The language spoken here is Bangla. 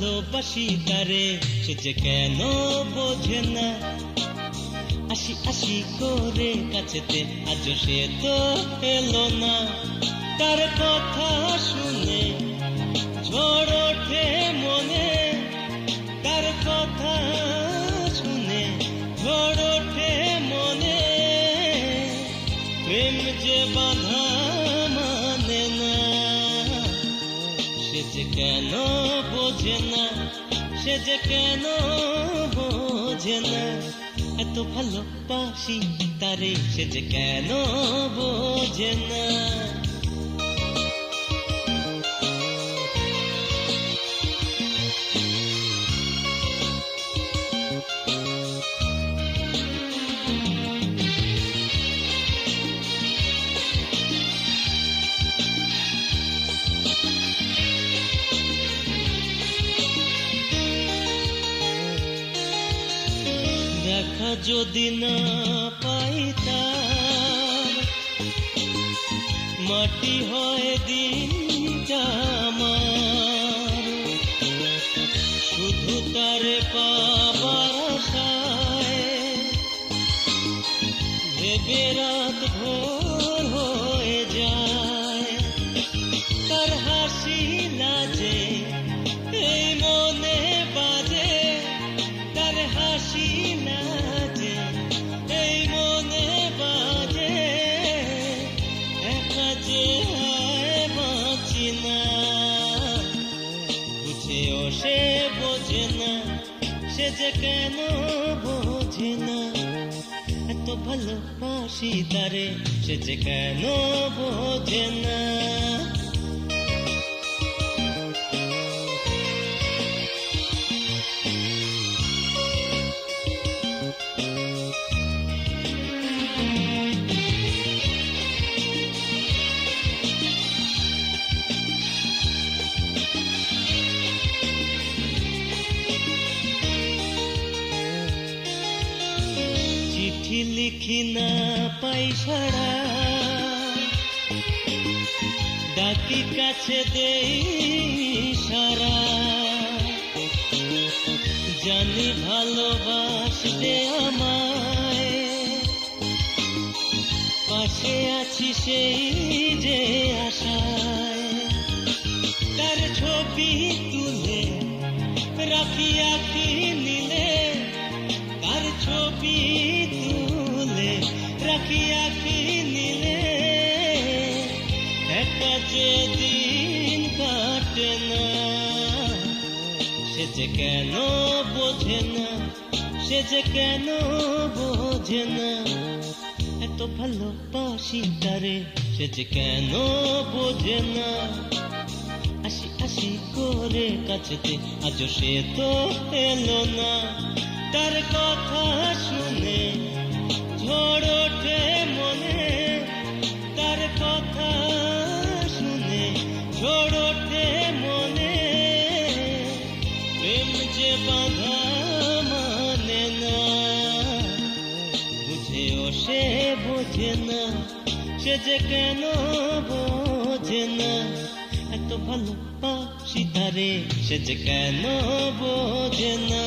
ভালোবাসি তারে, সে যে কেন বোঝে না। আসি আসি করে কাছেতে, আজ সে তো এলো না। তার কথা শুনে ঝড় ওঠে মনে, তার কথা শুনে ঝড় ওঠে মনে। প্রেম যে বাধা মানে না, সে যে কেন বোঝে না, সে যে কেন বোঝে না। এত ভালোবাসি তারে, সে যে কেন বোঝে না। দেখা যদি না পাইতাম, মাটি হয় দিনটা আমার। শুধু তারে পাবার আশায় ভেবে রাত ভোর হয়ে যায়। তার হাসি লাজে এই মনে বাজে, তার হাসি লাজে এই মনে বাজে। একা যে হয় বাঁচি না, বুঝেও সে বোঝে না, সে যে কেন বোঝে না। এত ভালোবাসি তারে, সে যে কেন বোঝে না। চিঠি লিখি না পাই সারা, ডাকি কাছে দেই সারা। জানি ভালোবাসতে আমায়, পাশে আছি সেই যে আশায়। তার ছবি তুলে রাখি আঁখি নিলে, তার ছবি তুলে রাখি আঁখি নিলে। একা যে দিন কাটে না, সে যে কেন বোঝে না, সে যে কেন বোঝে না। এত ভালোবাসি তারে, সে যে কেন বোঝে না। আসি আসি করে কাছেতে, আজ সে তো এলো না। তার কথা শুনে ঝড় ওঠে মনে, তার কথা শুনে ঝড় ওঠে মনে। প্রেম যে বাধা মানে না, বুঝেও সে বোঝে না, সে যে কেন বোঝে না। এত ভালোবাসি তারে, সে যে কেন বোঝে না।